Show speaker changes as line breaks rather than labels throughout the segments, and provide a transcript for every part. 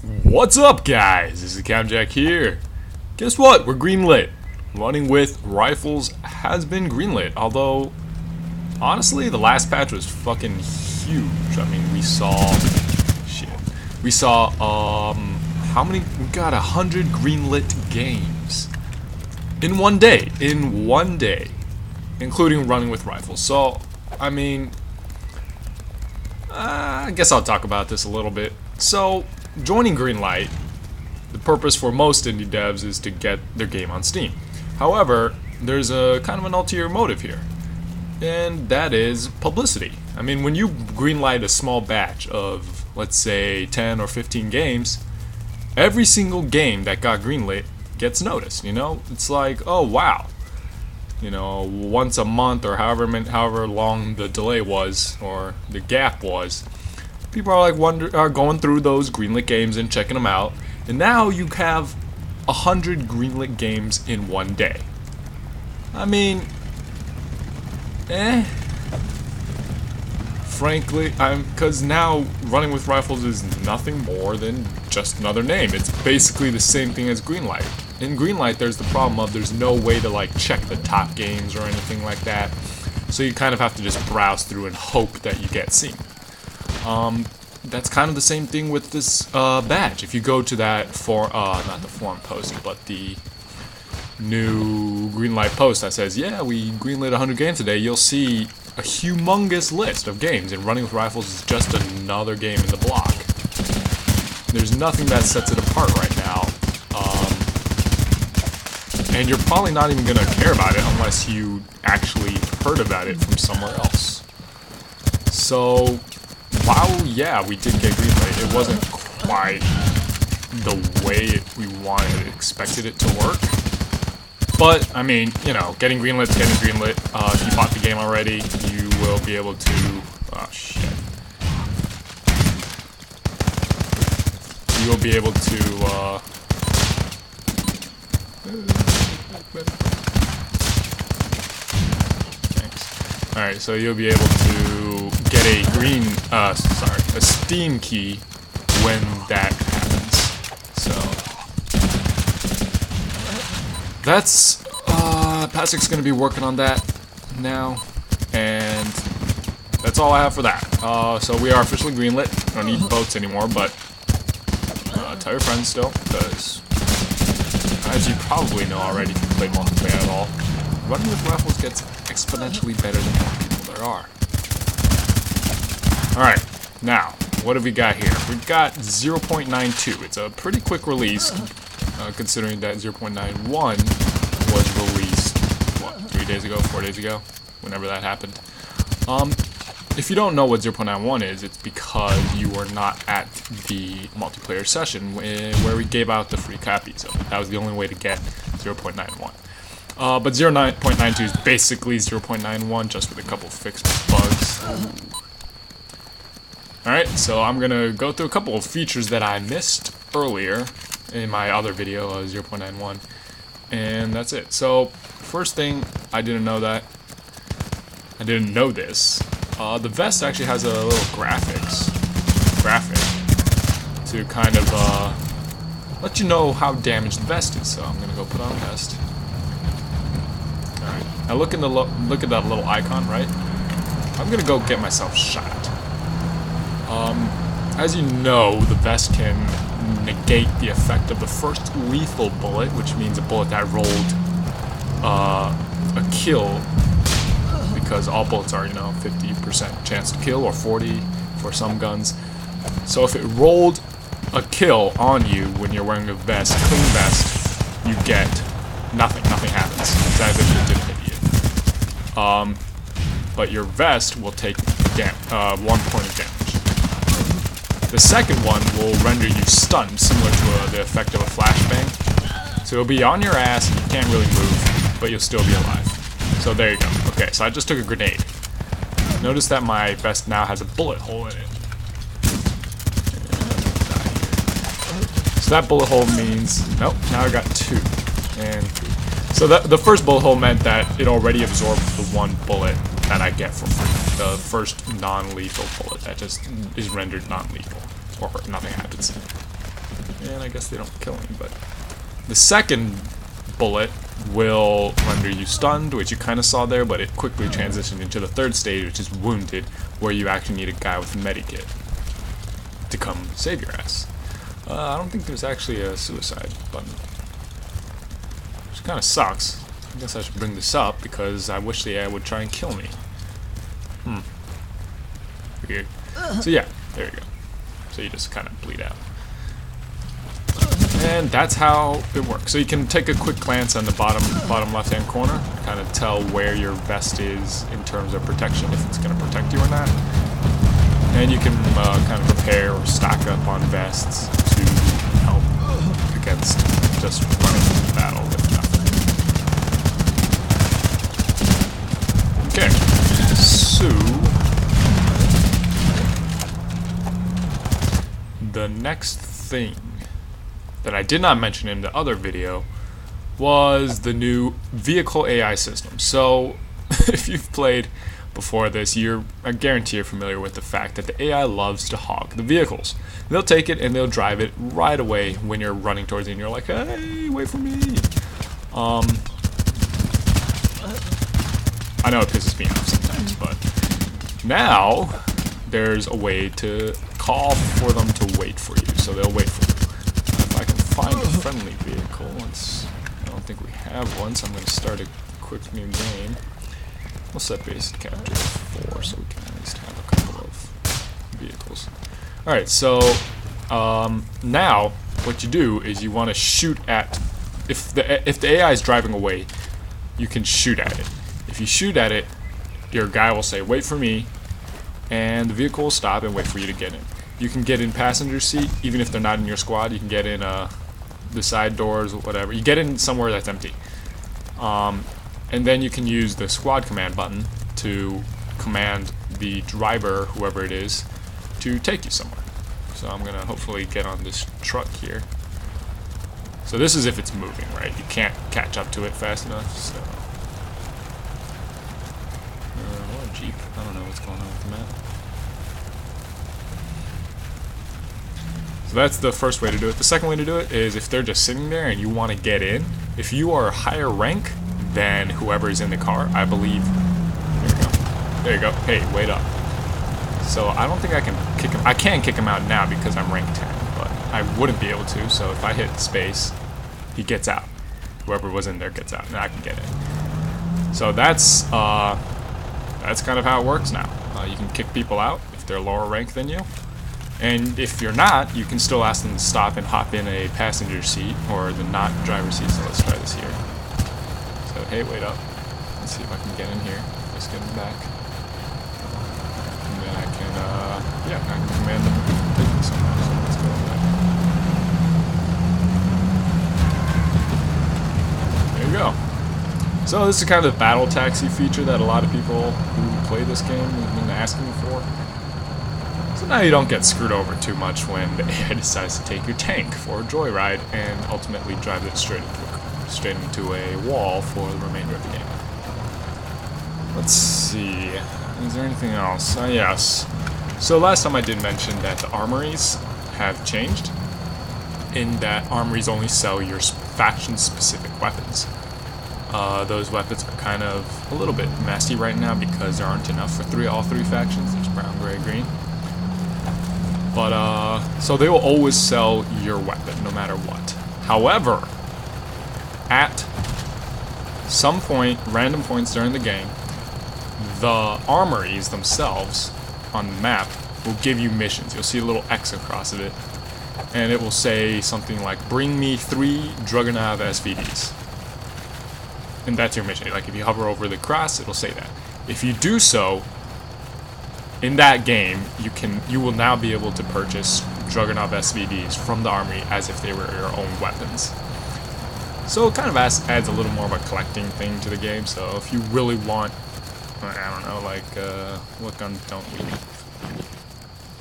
What's up, guys? This is ComJak here. Guess what? We're greenlit. Running with Rifles has been greenlit, although honestly, the last patch was fucking huge. I mean, we saw how many? We got 100 greenlit games in one day. Including Running with Rifles. So, I mean, I guess I'll talk about this a little bit. So, joining Greenlight, the purpose for most indie devs is to get their game on Steam. However, there's a kind of an ulterior motive here, and that is publicity. I mean, when you greenlight a small batch of, let's say, 10 or 15 games, every single game that got greenlit gets noticed, you know? It's like, oh wow. You know, once a month or however long the delay was or the gap was, people are like going through those greenlit games and checking them out, and now you have 100 greenlit games in one day. I mean, frankly, because now Running with Rifles is nothing more than just another name. It's basically the same thing as Greenlight. In Greenlight, there's the problem of there's no way to like check the top games or anything like that, so you kind of have to just browse through and hope that you get seen. That's kind of the same thing with this badge. If you go to that not the forum post, but the new Greenlight post that says, yeah, we greenlit 100 games today, you'll see a humongous list of games, and Running with Rifles is just another game in the block. There's nothing that sets it apart right now. And you're probably not even going to care about it unless you actually heard about it from somewhere else. So, while, yeah, we did get greenlit, it wasn't quite the way we wanted, expected it to work. But, I mean, you know, getting greenlit's getting greenlit. If you bought the game already, you will be able to... Oh, shit. You will be able to, Thanks. Alright, so you'll be able to get a Steam key when that happens. So that's Patrick's gonna be working on that now, and that's all I have for that. So we are officially greenlit. Don't need votes anymore, but tell your friends still, because as you probably know already if you played multiplayer at all, Running with Rifles gets exponentially better the more people there are. Alright, now, what have we got here? We've got 0.92. It's a pretty quick release, considering that 0.91 was released, what, 3 days ago, 4 days ago? Whenever that happened. If you don't know what 0.91 is, it's because you were not at the multiplayer session where we gave out the free copies of it. That was the only way to get 0.91. But 0.92 is basically 0.91, just with a couple fixed bugs. Alright, so I'm gonna go through a couple of features that I missed earlier in my other video, 0.91, and that's it. So, first thing, I didn't know this. The vest actually has a little graphic to kind of let you know how damaged the vest is. So I'm gonna go put on a vest. All right. Now look at that little icon, right? I'm gonna go get myself shot. As you know, the vest can negate the effect of the first lethal bullet, which means a bullet that rolled a kill. Because all bullets are, 50% chance to kill, or 40 for some guns. So if it rolled a kill on you when you're wearing a vest, clean vest, you get nothing. Nothing happens. It's as if it didn't hit you. But your vest will take 1 point of damage. The second one will render you stunned, similar to the effect of a flashbang. So it'll be on your ass, and you can't really move, but you'll still be alive. So there you go. Okay, so I just took a grenade. Notice that my vest now has a bullet hole in it. So that bullet hole means... Nope, now I got 2. And 3. So the first bullet hole meant that it already absorbed the 1 bullet that I get for free. The first non-lethal bullet that just is rendered non-lethal. Or nothing happens. and I guess they don't kill me, but the second bullet will render you stunned, which you kind of saw there, but it quickly transitioned into the third stage, which is wounded, where you actually need a guy with a medikit to come save your ass. I don't think there's actually a suicide button, which kind of sucks. I guess I should bring this up because I wish the AI would try and kill me. Weird. So yeah, there you go. So you just kind of bleed out. And that's how it works. So you can take a quick glance on the bottom left-hand corner, kind of tell where your vest is in terms of protection, if it's going to protect you or not. And you can kind of prepare or stock up on vests to help against just running into battle with nothing. Okay, so the next thing that I did not mention in the other video was the new vehicle AI system. So if you've played before this, I guarantee you're familiar with the fact that the AI loves to hog the vehicles. They'll take it and they'll drive it right away when you're running towards it and you're like, hey, wait for me. I know it pisses me off sometimes, but now there's a way to call for them to wait for you, so they'll wait for you. If I can find a friendly vehicle, I don't think we have one, so I'm going to start a quick new game. We'll set base capture to 4 so we can at least have a couple of vehicles. Alright, so now what you do is you want to shoot at, if the AI is driving away, you can shoot at it. If you shoot at it, your guy will say, wait for me, and the vehicle will stop and wait for you to get in. You can get in passenger seat, even if they're not in your squad. You can get in the side doors or whatever. You get in somewhere that's empty. And then you can use the squad command button to command the driver, whoever it is, to take you somewhere. So I'm going to hopefully get on this truck here. So this is if it's moving, right? You can't catch up to it fast enough, so... what a Jeep. I don't know what's going on with the map. So that's the first way to do it. The second way to do it is if they're just sitting there and you want to get in, if you are higher rank than whoever is in the car, I believe... There you go. There you go. Hey, wait up. So I don't think I can kick him. I can kick him out now because I'm rank 10, but I wouldn't be able to, so if I hit space, he gets out. Whoever was in there gets out, and I can get in. So that's kind of how it works now. You can kick people out if they're lower rank than you. And if you're not, you can still ask them to stop and hop in a passenger seat or the not driver seat. So let's try this here. So hey, wait up. Let's see if I can get in here. Just get in back. And then I can, yeah, I can command them to take me somewhere. So let's go back. There you go. So this is kind of the battle taxi feature that a lot of people who play this game have been asking for. So now you don't get screwed over too much when the AI decides to take your tank for a joyride and ultimately drive it straight into a wall for the remainder of the game. Let's see, is there anything else? Yes. So last time I did mention that the armories have changed, in that armories only sell your faction-specific weapons. Those weapons are kind of a little bit messy right now because there aren't enough for all three factions. There's brown, gray, green. But, so they will always sell your weapon, no matter what. However, at some point, random points during the game, the armories themselves on the map will give you missions. You'll see a little X across of it, and it will say something like, bring me 3 Dragunov SVDs. And that's your mission. Like, if you hover over the cross, it'll say that. If you do so, in that game, you will now be able to purchase Dragunov SVDs from the army as if they were your own weapons. So it kind of adds a little more of a collecting thing to the game. So if you really want, I don't know, like, what gun don't we need?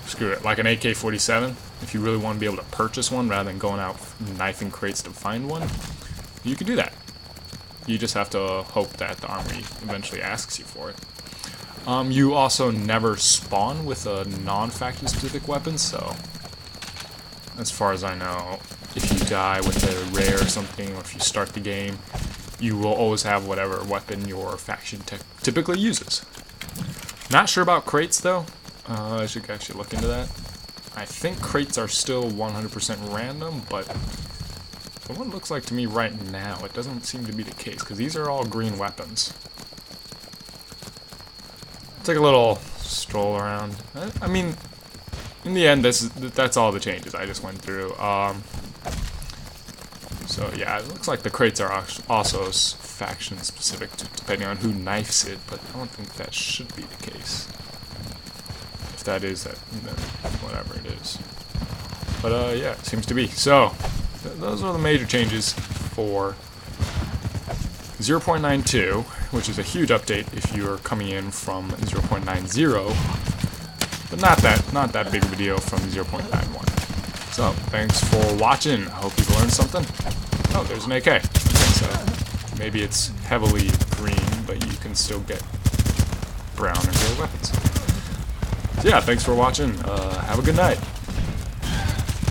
Screw it, like an AK-47. If you really want to be able to purchase one rather than going out knifing crates to find one, you can do that. You just have to hope that the army eventually asks you for it. You also never spawn with a non-faction specific weapon, so as far as I know, if you die with a rare or something, or if you start the game, you will always have whatever weapon your faction typically uses. Not sure about crates though. I should actually look into that. I think crates are still 100% random, but from what it looks like to me right now, it doesn't seem to be the case, because these are all green weapons. Take a little stroll around. I mean, in the end, that's all the changes I just went through. So yeah, it looks like the crates are also faction specific, depending on who knifes it, but I don't think that should be the case. If that is, then whatever it is. But yeah, it seems to be. So, those are the major changes for 0.92, which is a huge update if you're coming in from 0.90, but not that big of a deal from 0.91. So, thanks for watching. I hope you've learned something. Oh, there's an AK. Okay, so maybe it's heavily green, but you can still get brown and gray weapons. So yeah, thanks for watching. Have a good night.